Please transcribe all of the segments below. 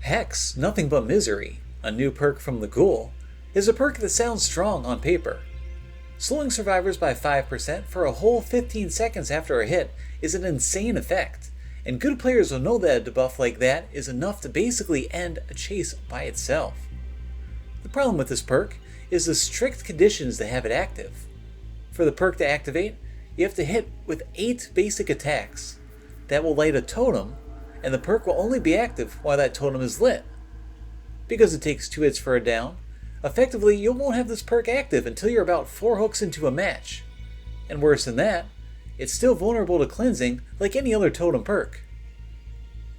Hex, Nothing But Misery, a new perk from the Ghoul, is a perk that sounds strong on paper. Slowing survivors by 5% for a whole 15 seconds after a hit is an insane effect, and good players will know that a debuff like that is enough to basically end a chase by itself. The problem with this perk is the strict conditions that have it active. For the perk to activate, you have to hit with 8 basic attacks. That will light a totem, and the perk will only be active while that totem is lit. Because it takes 2 hits for a down, effectively you won't have this perk active until you're about 4 hooks into a match. And worse than that, it's still vulnerable to cleansing like any other totem perk.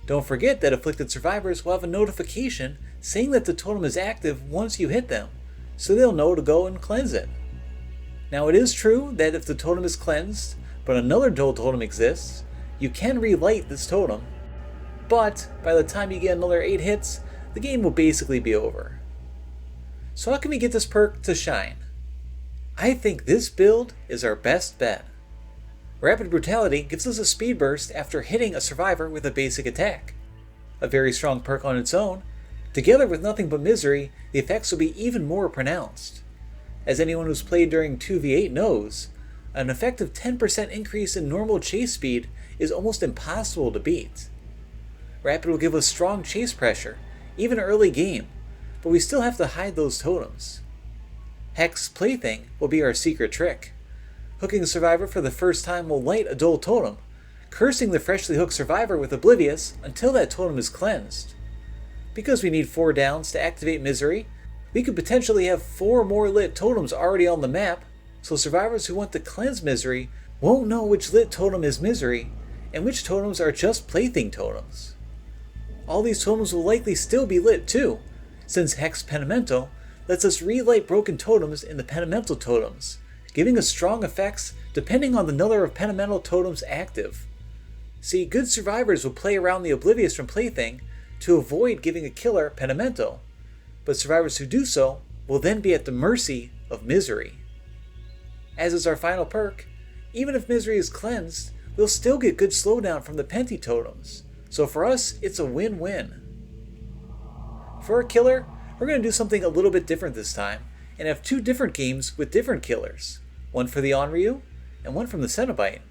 Don't forget that afflicted survivors will have a notification saying that the totem is active once you hit them, so they'll know to go and cleanse it. Now it is true that if the totem is cleansed, but another dull totem exists, you can relight this totem, but by the time you get another 8 hits, the game will basically be over. So how can we get this perk to shine? I think this build is our best bet. Rapid Brutality gives us a speed burst after hitting a survivor with a basic attack. A very strong perk on its own. Together with Nothing But Misery, the effects will be even more pronounced. As anyone who's played during 2v8 knows, an effective 10% increase in normal chase speed is almost impossible to beat. Rapid will give us strong chase pressure, even early game, but we still have to hide those totems. Hex Plaything will be our secret trick. Hooking a survivor for the first time will light a dull totem, cursing the freshly hooked survivor with Oblivious until that totem is cleansed. Because we need 4 downs to activate Misery, we could potentially have 4 more lit totems already on the map, so survivors who want to cleanse Misery won't know which lit totem is Misery, and which totems are just Plaything totems. All these totems will likely still be lit too, since Hex Penamental lets us relight broken totems in the Penamental totems, giving us strong effects depending on the number of Penamental totems active. See, good survivors will play around the Oblivious from Plaything to avoid giving a killer Penamental, but survivors who do so will then be at the mercy of Misery. As is our final perk, even if Misery is cleansed, we'll still get good slowdown from the Penti totems, so for us it's a win-win. For our killer, we're going to do something a little bit different this time, and have 2 different games with different killers, one for the Onryo and one from the Cenobite.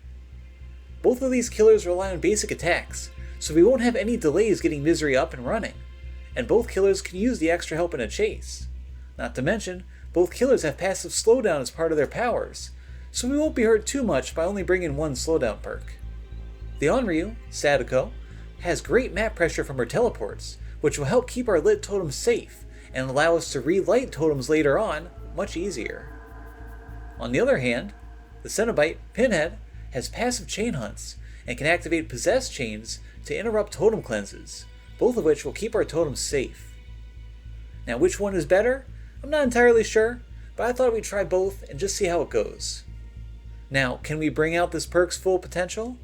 Both of these killers rely on basic attacks, so we won't have any delays getting Misery up and running, and both killers can use the extra help in a chase. Not to mention, both killers have passive slowdown as part of their powers, so we won't be hurt too much by only bringing 1 slowdown perk. The Onryo, Sadako, has great map pressure from her teleports, which will help keep our lit totems safe and allow us to relight totems later on much easier. On the other hand, the Cenobite, Pinhead, has passive chain hunts and can activate possessed chains to interrupt totem cleanses, both of which will keep our totems safe. Now which one is better? I'm not entirely sure, but I thought we'd try both and just see how it goes. Now, can we bring out this perk's full potential?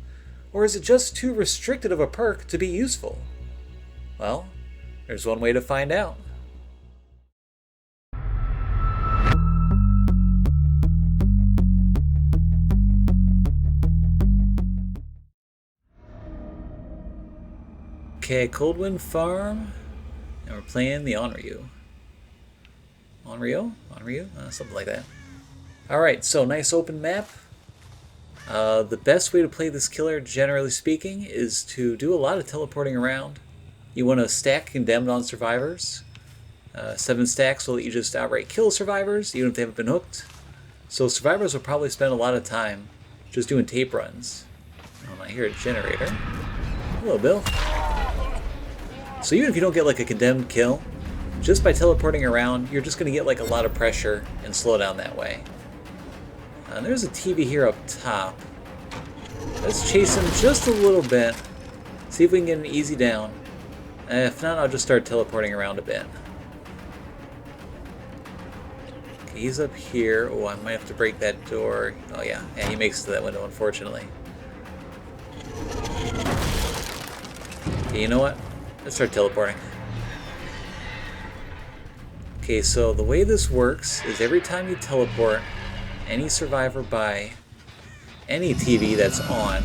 Or is it just too restricted of a perk to be useful? Well, there's one way to find out. Okay, Coldwind Farm, and we're playing the Onryo. Onryo? Something like that. Alright, so nice open map. The best way to play this killer, generally speaking, is to do a lot of teleporting around. You want to stack Condemned on survivors. 7 stacks will let you just outright kill survivors, even if they haven't been hooked. So survivors will probably spend a lot of time just doing tape runs. Oh, I hear a generator. Hello, Bill. So even if you don't get like a Condemned kill, just by teleporting around, you're just going to get like a lot of pressure and slowdown that way. There's a TV here up top. Let's chase him just a little bit. See if we can get an easy down. If not, I'll just start teleporting around a bit. Okay, he's up here. Oh, I might have to break that door. Oh yeah, he makes it to that window, unfortunately. Okay, you know what? Let's start teleporting. Okay, so the way this works is every time you teleport, any survivor by any TV that's on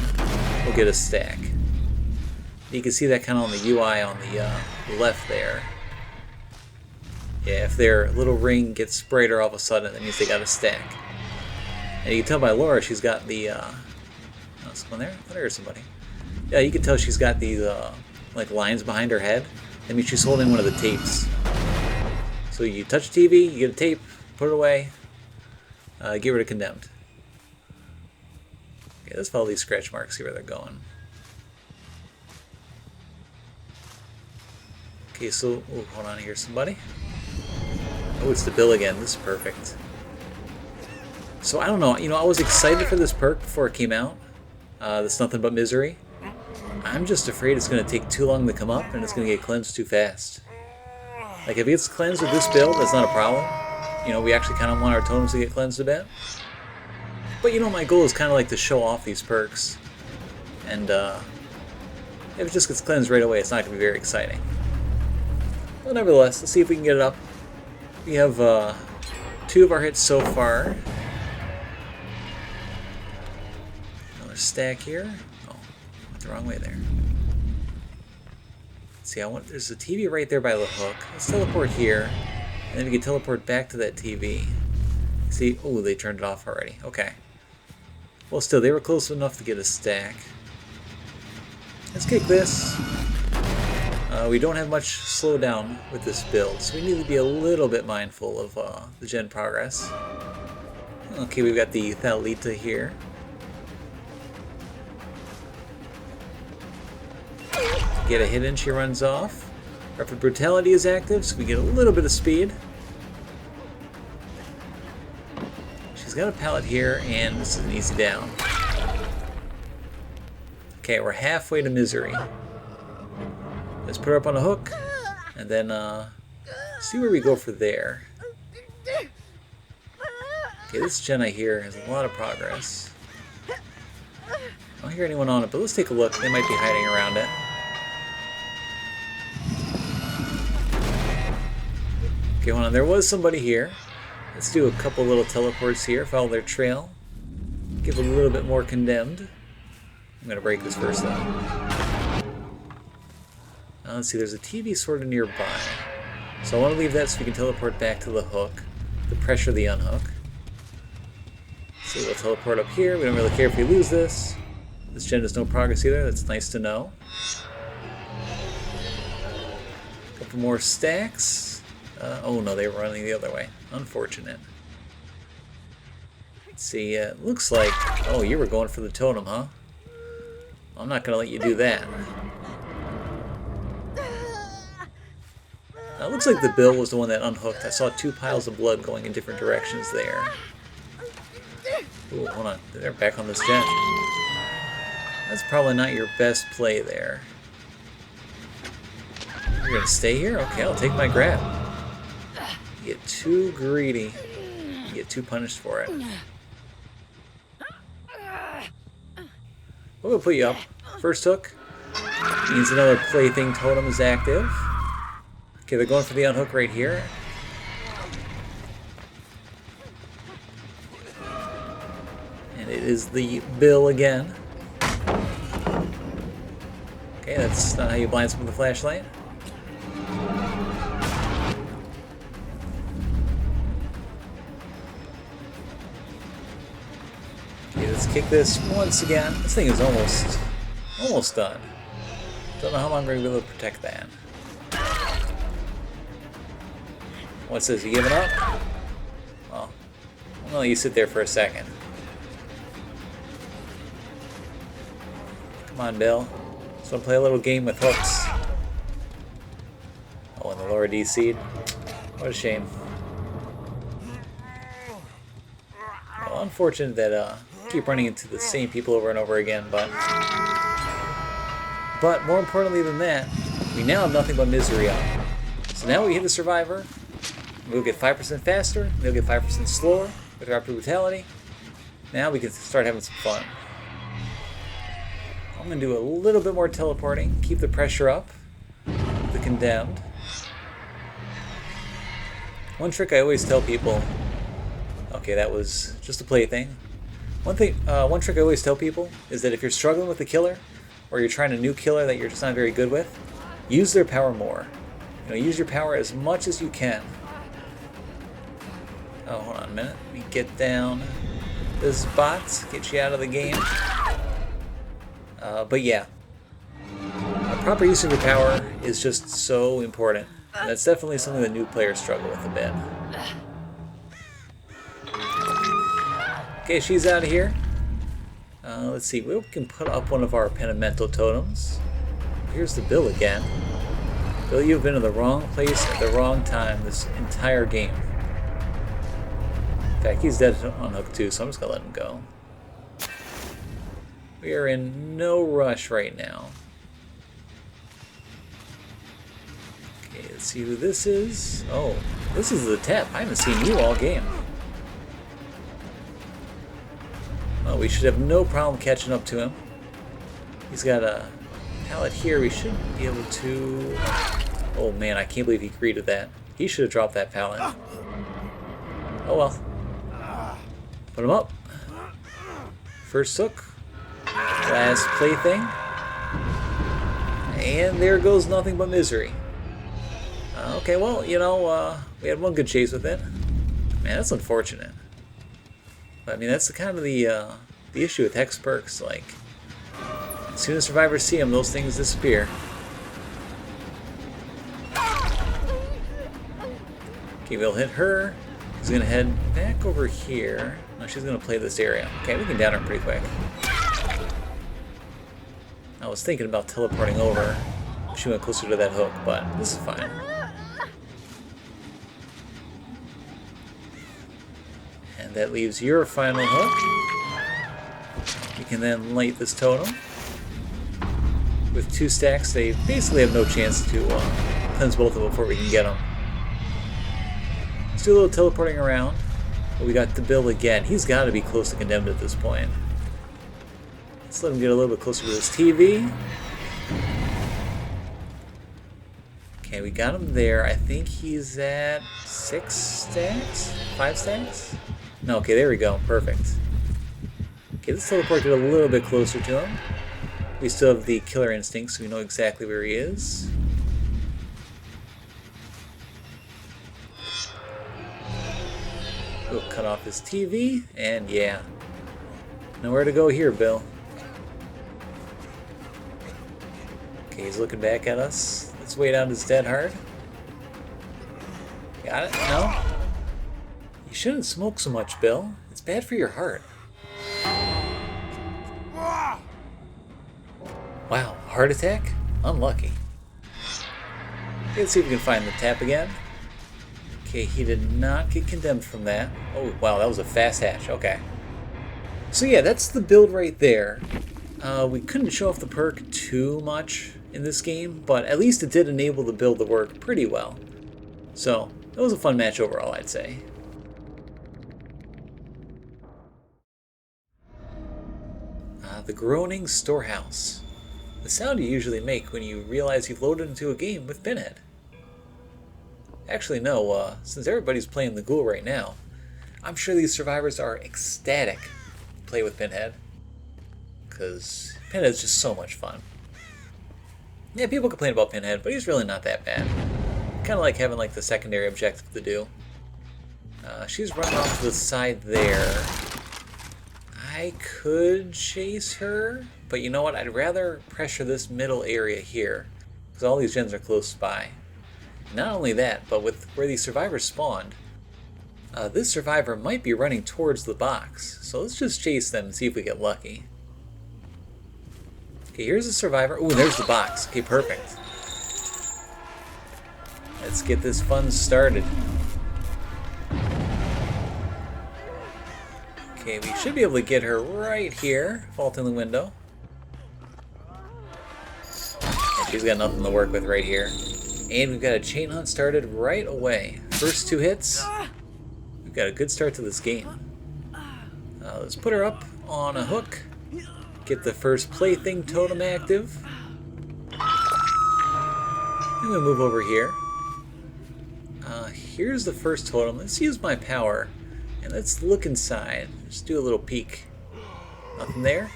will get a stack. You can see that kind of on the UI on the left there. Yeah, if their little ring gets brighter all of a sudden, that means they got a stack. And you can tell by Laura, she's got the... oh, someone there? I thought I heard somebody. Yeah, you can tell she's got these like lines behind her head. That means she's holding one of the tapes. So you touch the TV, you get a tape, put it away, get rid of Condemned. Okay, let's follow these scratch marks, see where they're going. Okay, so, ooh, hold on here, somebody. Oh, it's the bill again. This is perfect. So I don't know, I was excited for this perk before it came out. That's Nothing But Misery. I'm just afraid it's going to take too long to come up and it's going to get cleansed too fast. Like, if it gets cleansed with this build, that's not a problem. We actually kind of want our totems to get cleansed a bit. But, my goal is kind of like to show off these perks. And, if it just gets cleansed right away, it's not going to be very exciting. But nevertheless, let's see if we can get it up. We have, 2 of our hits so far. Another stack here. Oh, went the wrong way there. Let's see, there's a TV right there by the hook. Let's teleport here, and then we can teleport back to that TV. See, oh, they turned it off already. Okay. Well, still, they were close enough to get a stack. Let's kick this. We don't have much slowdown with this build, so we need to be a little bit mindful of the gen progress. Okay, we've got the Thalita here. Get a hit in, she runs off. Rapid Brutality is active, so we get a little bit of speed. She's got a pallet here, and this is an easy down. Okay, we're halfway to Misery. Let's put her up on a hook, and then see where we go for there. Okay, this gen I hear has a lot of progress. I don't hear anyone on it, but let's take a look. They might be hiding around it. Okay, hold on. There was somebody here. Let's do a couple little teleports here, follow their trail. Give a little bit more Condemned. I'm going to break this first, though. Let's see, there's a TV sort of nearby. So I want to leave that so we can teleport back to the hook. To pressure the unhook. So we'll teleport up here. We don't really care if we lose this. This gen has no progress either. That's nice to know. A couple more stacks. Oh no, they were running the other way. Unfortunate. Let's see, it looks like... Oh, you were going for the totem, huh? I'm not going to let you do that. Now, it looks like the bill was the one that unhooked. I saw 2 piles of blood going in different directions there. Ooh, hold on. They're back on this gen. That's probably not your best play there. You're going to stay here? Okay, I'll take my grab. You get too greedy. You get too punished for it. We'll put you up. First hook. Means another plaything totem is active. Okay, they're going for the unhook right here. And it is the bill again. Okay, that's not how you blind someone with a flashlight. Okay, let's kick this once again. This thing is almost done. Don't know how long we're going to be able to protect that. What's this, you giving up? Well, I'm gonna let you sit there for a second. Come on, Bill. Just wanna play a little game with hooks. Oh, and the lower DC'd. What a shame. Well, unfortunate that keep running into the same people over and over again, but more importantly than that, we now have Nothing But Misery on. So now we hit the Survivor. We'll get 5% faster, they'll get 5% slower with Rapid Brutality. Now we can start having some fun. I'm going to do a little bit more teleporting, keep the pressure up, the Condemned. One trick I always tell people, okay, that was just a plaything. One trick I always tell people is that if you're struggling with the killer, or you're trying a new killer that you're just not very good with, use their power more. Use your power as much as you can. Oh, hold on a minute. Let me get down this bot, get you out of the game. But yeah, a proper use of your power is just so important. And that's definitely something that new players struggle with a bit. Okay, she's out of here. Let's see, we can put up one of our Penamental totems. Here's the Bill again. Bill, you've been in the wrong place at the wrong time this entire game. In fact, he's dead on hook too, so I'm just gonna let him go. We are in no rush right now. Okay, let's see who this is. Oh, this is the Tap. I haven't seen you all game. Well, we should have no problem catching up to him. He's got a pallet here. We should be able to... Oh man, I can't believe he agreed to that. He should have dropped that pallet. Oh well. Put him up. First hook. Last plaything. And there goes nothing but misery. Okay, well, we had one good chase with it. Man, that's unfortunate. But I mean, that's kind of the issue with hex perks. Like, as soon as survivors see them, those things disappear. Okay, we'll hit her. She's gonna head back over here. No, she's gonna play this area. Okay, we can down her pretty quick. I was thinking about teleporting over. She went closer to that hook, but this is fine. And that leaves your final hook. You can then light this totem. With 2 stacks, they basically have no chance to cleanse both of them before we can get them. Let's do a little teleporting around. But we got the Bill again. He's got to be close to condemned at this point. Let's let him get a little bit closer to this TV. Okay, we got him there. I think he's at 6 stacks? 5 stacks? No, okay, there we go. Perfect. Okay, let's teleport it a little bit closer to him. We still have the killer instinct, so we know exactly where he is. We'll cut off his TV, and yeah. Nowhere to go here, Bill. Okay, he's looking back at us. Let's wait out his dead hard. Got it? No? You shouldn't smoke so much, Bill. It's bad for your heart. Wow, heart attack? Unlucky. Okay, let's see if we can find the Tap again. Okay, he did not get condemned from that. Oh, wow, that was a fast hatch. Okay. So yeah, that's the build right there. We couldn't show off the perk too much in this game, but at least it did enable the build to work pretty well. So, it was a fun match overall, I'd say. The Groaning Storehouse. The sound you usually make when you realize you've loaded into a game with Pinhead. Actually, no, since everybody's playing the Ghoul right now, I'm sure these survivors are ecstatic to play with Pinhead. Because Pinhead's just so much fun. Yeah, people complain about Pinhead, but he's really not that bad. Kind of like having like the secondary objective to do. She's running off to the side there. I could chase her, but you know what? I'd rather pressure this middle area here, because all these gens are close by. Not only that, but with where these survivors spawned, this survivor might be running towards the box. So let's just chase them and see if we get lucky. Okay, here's the survivor. Ooh, there's the box. Okay, perfect. Let's get this fun started. Okay, we should be able to get her right here. Vault in the window. And she's got nothing to work with right here. And we've got a chain hunt started right away. First 2 hits. We've got a good start to this game. Let's put her up on a hook. Get the first plaything totem active. And we move over here. Here's the first totem. Let's use my power. And let's look inside. Just do a little peek. Nothing there?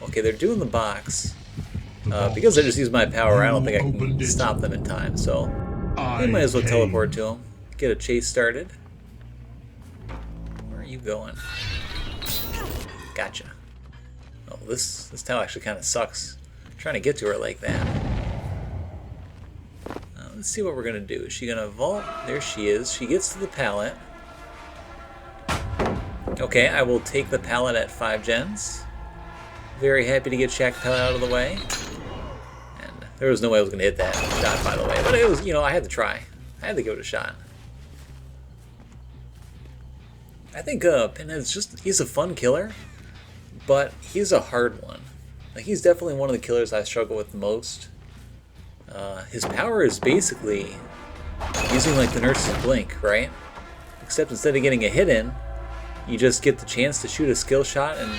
Okay, they're doing the box. Because I just used my power, I don't think I can stop them in time, so we might as well teleport to them. Get a chase started. Where are you going? Gotcha. Oh, this towel actually kind of sucks. Trying to get to her like that. Let's see what we're gonna do. Is she gonna vault? There she is. She gets to the pallet. Okay, I will take the pallet at 5 gens. Very happy to get Shaq pallet out of the way. And there was no way I was gonna hit that shot, by the way. But it was, you know, I had to try. I had to give it a shot. I think Pinhead's he's a fun killer, but he's a hard one. Like, he's definitely one of the killers I struggle with the most. His power is basically using like the nurse's blink, right? Except instead of getting a hit in, you just get the chance to shoot a skill shot and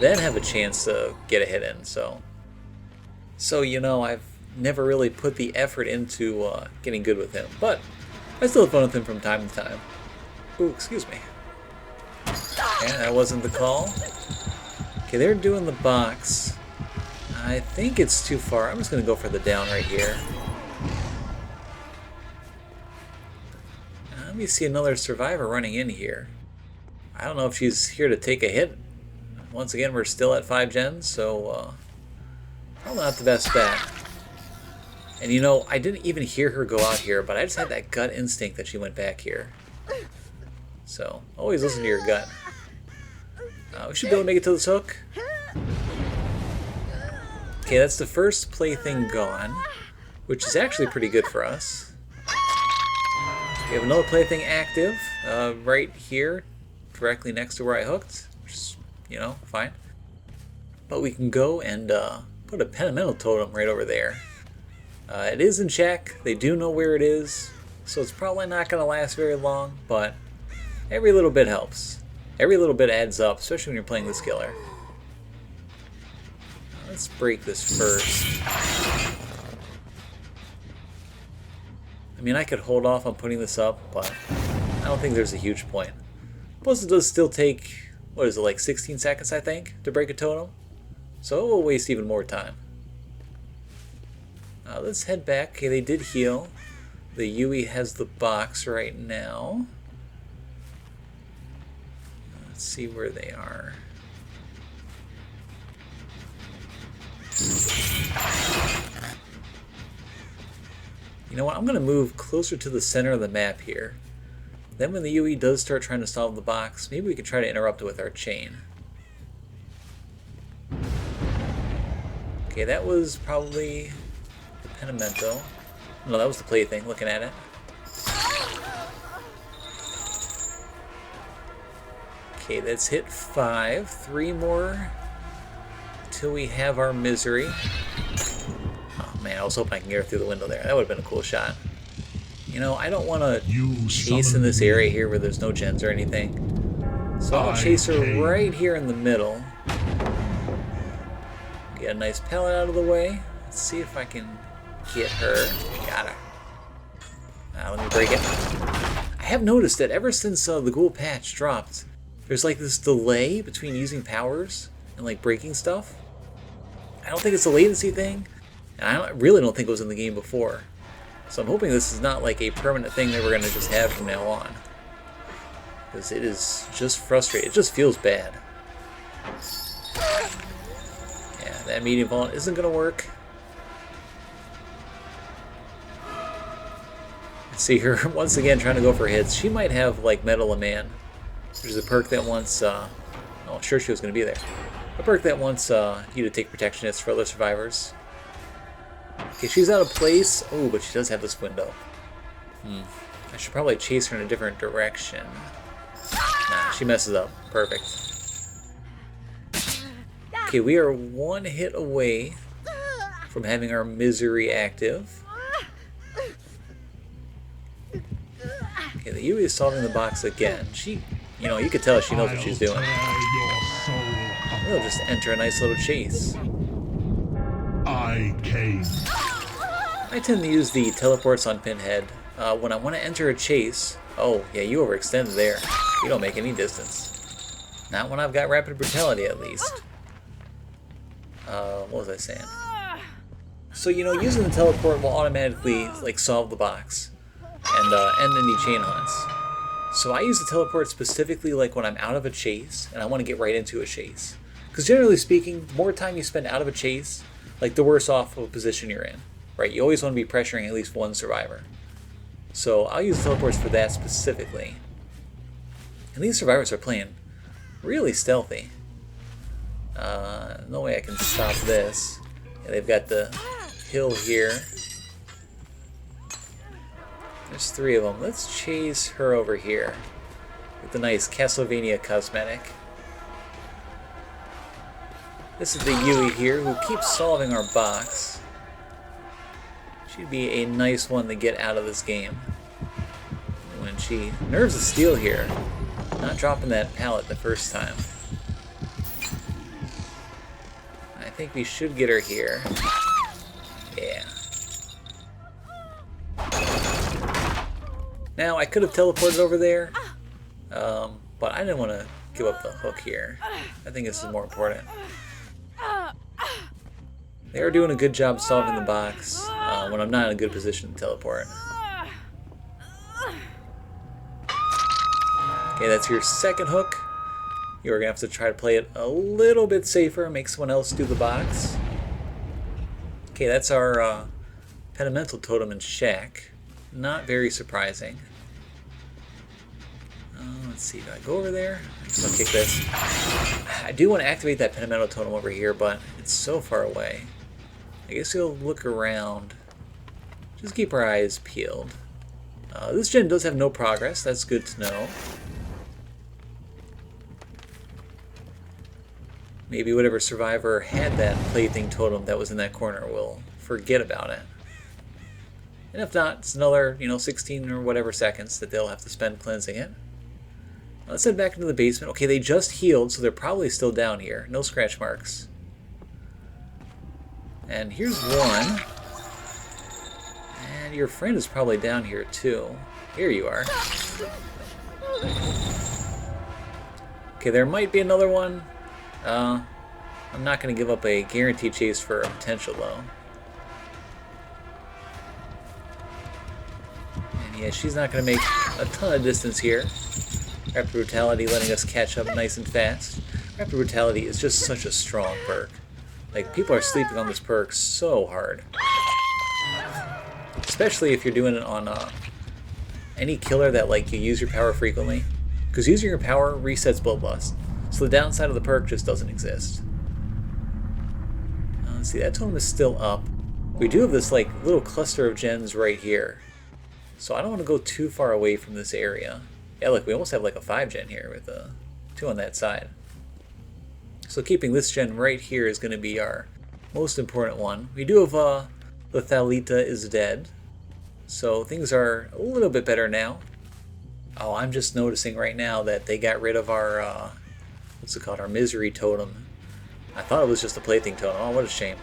then have a chance to get a hit in. So you know, I've never really put the effort into getting good with him, but I still have fun with him from time to time. Ooh, excuse me. Yeah, that wasn't the call. Okay, they're doing the box. I think it's too far. I'm just going to go for the down right here. Let me see another survivor running in here. I don't know if she's here to take a hit. Once again, we're still at 5 gens, so probably not the best bet. And you know, I didn't even hear her go out here, but I just had that gut instinct that she went back here. So, always listen to your gut. We should be able to make it to this hook. Okay, that's the first plaything gone, which is actually pretty good for us. We have another plaything active right here, directly next to where I hooked, which is, you know, fine. But we can go and put a Penamental totem right over there. It is in check. They do know where it is, so it's probably not going to last very long, but every little bit helps. Every little bit adds up, especially when you're playing this killer. Let's break this first. I mean, I could hold off on putting this up, but I don't think there's a huge point. Plus, it does still take, what is it, like 16 seconds, I think, to break a totem? So it will waste even more time. Let's head back. Okay, they did heal. The Yui has the box right now. Let's see where they are. You know what, I'm going to move closer to the center of the map here. Then when the UE does start trying to solve the box, maybe we can try to interrupt it with our chain. Okay, that was probably the Penamento. No, that was the plaything, looking at it. Okay, that's hit 5. 3 more till we have our misery. Oh man, I was hoping I can get her through the window there. That would have been a cool shot. You know, I don't want to chase in this area here where there's no gens or anything. So I'll chase her right here in the middle. Get a nice pellet out of the way. Let's see if I can get her. Got her. Now let me break it. I have noticed that ever since the ghoul patch dropped, there's like this delay between using powers and like breaking stuff. I don't think it's a latency thing, and I really don't think it was in the game before. So I'm hoping this is not like a permanent thing that we're going to just have from now on. Because it is just frustrating. It just feels bad. Yeah, that medium vault isn't going to work. I see her once again trying to go for hits. She might have like Metal a Man, which is a perk that wants... oh, sure she was going to be there. A perk that wants you to take protection hits for other survivors. Okay, she's out of place. Oh, but she does have this window. I should probably chase her in a different direction. Nah, she messes up. Perfect. Okay, we are 1 hit away from having our misery active. Okay, the Yui is solving the box again. She, you know, you could tell she knows what she's doing. We'll just enter a nice little chase. I tend to use the teleports on Pinhead when I want to enter a chase. Oh, yeah, you overextended there. You don't make any distance. Not when I've got rapid brutality, at least. What was I saying? So, you know, using the teleport will automatically, like, solve the box and end any chain hunts. So I use the teleport specifically, like, when I'm out of a chase and I want to get right into a chase. Because generally speaking, the more time you spend out of a chase, like, the worse off of a position you're in, right? You always want to be pressuring at least one survivor. So I'll use the teleports for that specifically. And these survivors are playing really stealthy. No way I can stop this. Yeah, they've got the hill here. There's 3 of them. Let's chase her over here with the nice Castlevania cosmetic. This is the Yui here who keeps solving our box. She'd be a nice one to get out of this game. When she nerves of steel here, not dropping that pallet the first time. I think we should get her here. Yeah. Now, I could have teleported over there, but I didn't want to give up the hook here. I think this is more important. They are doing a good job solving the box when I'm not in a good position to teleport. Okay, that's your second hook. You're going to have to try to play it a little bit safer, make someone else do the box. Okay, that's our Penimental Totem and Shack. Not very surprising. Let's see, do I go over there? I guess I'll kick this. I do want to activate that Penimental Totem over here, but it's so far away. I guess we'll look around. Just keep our eyes peeled. This gen does have no progress, that's good to know. Maybe whatever survivor had that plaything totem that was in that corner will forget about it. And if not, it's another, 16 or whatever seconds that they'll have to spend cleansing it. Let's head back into the basement. Okay, they just healed, so they're probably still down here. No scratch marks. And here's one. And your friend is probably down here too. Here you are. Okay, there might be another one. I'm not going to give up a guaranteed chase for a potential though. And yeah, she's not going to make a ton of distance here. Rapid Brutality letting us catch up nice and fast. Rapid Brutality is just such a strong perk. Like, people are sleeping on this perk so hard. Especially if you're doing it on any killer that, like, you use your power frequently. Because using your power resets Bloodlust. So the downside of the perk just doesn't exist. Let's see, that totem is still up. We do have this, like, little cluster of gens right here. So I don't want to go too far away from this area. Yeah, look, we almost have like a 5 gen here with 2 on that side. So keeping this gen right here is going to be our most important one. We do have the Thalita is dead. So things are a little bit better now. Oh, I'm just noticing right now that they got rid of our, what's it called, our Misery Totem. I thought it was just a plaything totem. Oh, what a shame.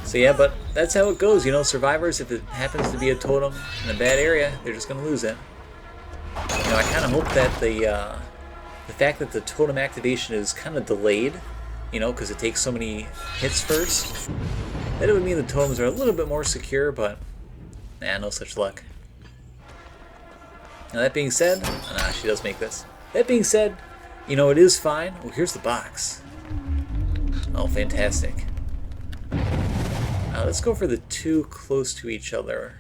So yeah, but that's how it goes, survivors, if it happens to be a totem in a bad area, they're just going to lose it. I kind of hope that the fact that the totem activation is kind of delayed, because it takes so many hits first, that it would mean the totems are a little bit more secure, but nah, no such luck. Now that being said, nah, she does make this. That being said, it is fine. Oh, here's the box. Oh, fantastic. Let's go for the 2 close to each other.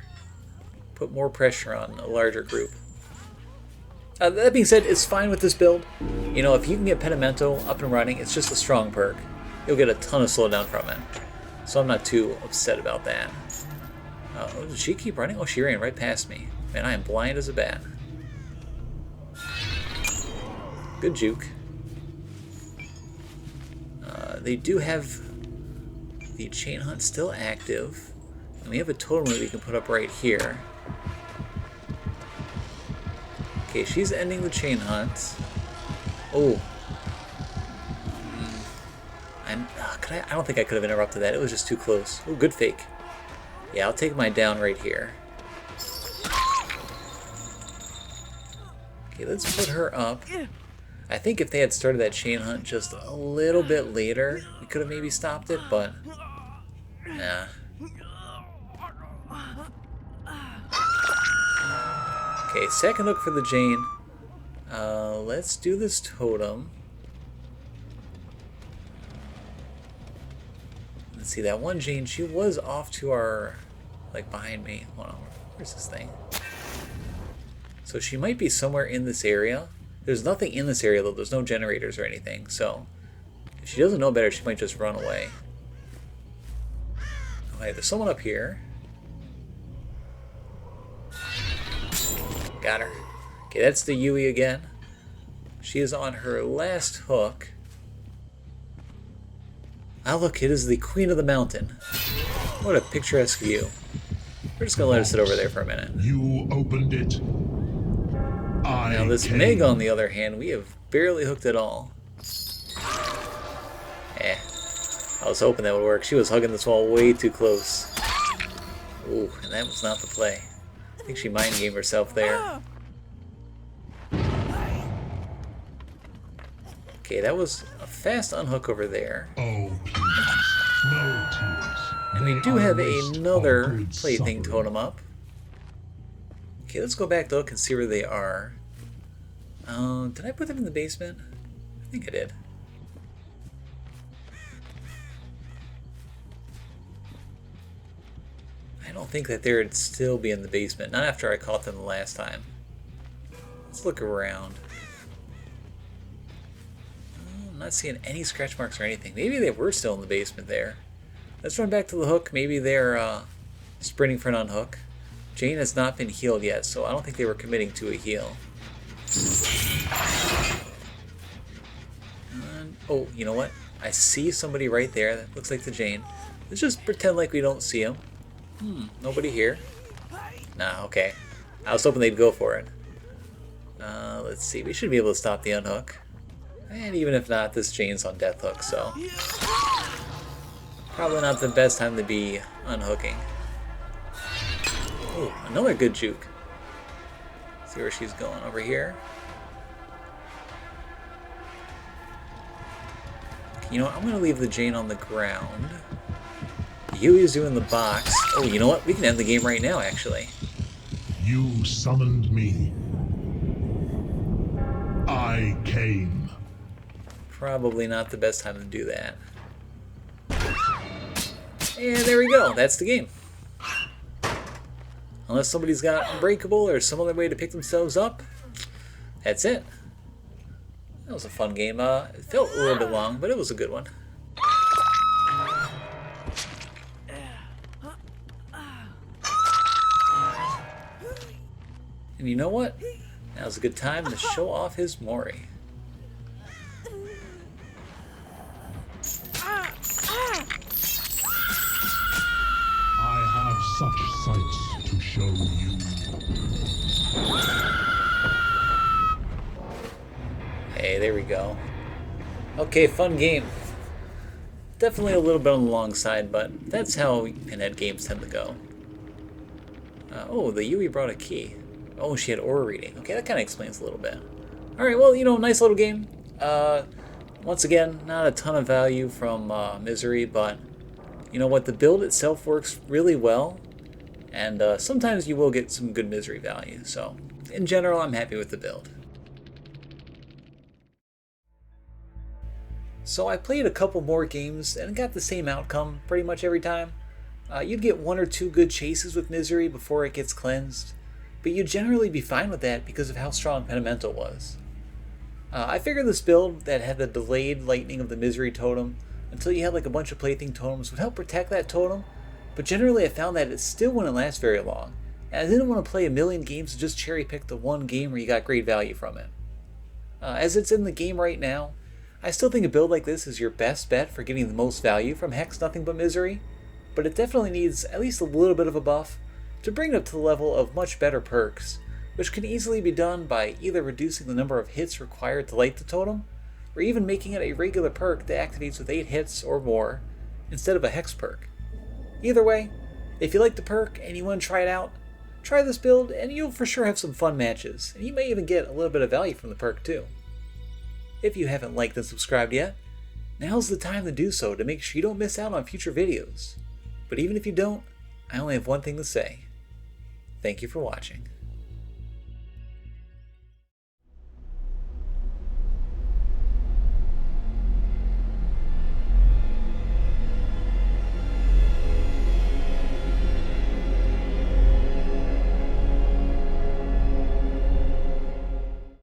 Put more pressure on a larger group. That being said, it's fine with this build. If you can get Penimento up and running, it's just a strong perk. You'll get a ton of slowdown from it. So I'm not too upset about that. Oh, did she keep running? Oh, she ran right past me. Man, I am blind as a bat. Good juke. They do have the chain hunt still active, and we have a totem that we can put up right here. Okay, she's ending the chain hunt. Oh, I don't think I could have interrupted that. It was just too close. Oh, good fake. Yeah, I'll take my down right here. Okay, let's put her up. I think if they had started that chain hunt just a little bit later, we could have maybe stopped it, but nah. Okay, second hook for the Jane. Let's do this totem. Let's see, that one Jane, she was off to our, like, behind me. Hold on, where's this thing? So she might be somewhere in this area. There's nothing in this area, though. There's no generators or anything, so if she doesn't know better, she might just run away. Okay, there's someone up here. Got her. Okay, that's the Yui again. She is on her last hook. Ah, look, it is the Queen of the Mountain. What a picturesque view. We're just going to let her sit over there for a minute. You opened it. Now this Meg, on the other hand, we have barely hooked at all. I was hoping that would work. She was hugging this wall way too close. Ooh, and that was not the play. I think she mind gamed herself there. Okay, that was a fast unhook over there. Oh, please. No tears. And we do have another plaything totem up. Okay, let's go back to look and see where they are. Did I put them in the basement? I think I did. I don't think that they would still be in the basement. Not after I caught them the last time. Let's look around. I'm not seeing any scratch marks or anything. Maybe they were still in the basement there. Let's run back to the hook. Maybe they're sprinting for an unhook. Jane has not been healed yet, so I don't think they were committing to a heal. Oh, you know what? I see somebody right there. That looks like the Jane. Let's just pretend like we don't see him. Nobody here. Nah, okay. I was hoping they'd go for it. Let's see. We should be able to stop the unhook. And even if not, this Jane's on death hook, so probably not the best time to be unhooking. Ooh, another good juke. See where she's going over here. You know what? I'm going to leave the Jane on the ground. Yui's doing the box. Oh, you know what? We can end the game right now, actually. You summoned me. I came. Probably not the best time to do that. And there we go. That's the game. Unless somebody's got Unbreakable or some other way to pick themselves up, that's it. That was a fun game. It felt a little bit long, but it was a good one. And you know what? Now's a good time to show off his Mori. I have such sights to show you. Hey, there we go. Okay, fun game. Definitely a little bit on the long side, but that's how Pinhead games tend to go. Oh, the Yui brought a key. Oh, she had aura reading. Okay, that kind of explains a little bit. Alright, well, you know, nice little game. Once again, not a ton of value from Misery, but you know what? The build itself works really well, and sometimes you will get some good Misery value. So, in general, I'm happy with the build. So I played a couple more games and got the same outcome pretty much every time. You'd get one or two good chases with Misery before it gets cleansed, but you'd generally be fine with that because of how strong Pentimento was. I figured this build that had the delayed lightning of the Misery totem until you had like a bunch of plaything totems would help protect that totem, but generally I found that it still wouldn't last very long, and I didn't want to play a million games to just cherry pick the one game where you got great value from it. As it's in the game right now, I still think a build like this is your best bet for getting the most value from Hex Nothing But Misery, but it definitely needs at least a little bit of a buff to bring it up to the level of much better perks, which can easily be done by either reducing the number of hits required to light the totem, or even making it a regular perk that activates with 8 hits or more, instead of a Hex perk. Either way, if you like the perk and you want to try it out, try this build and you'll for sure have some fun matches, and you may even get a little bit of value from the perk too. If you haven't liked and subscribed yet, now's the time to do so to make sure you don't miss out on future videos. But even if you don't, I only have one thing to say. Thank you for watching.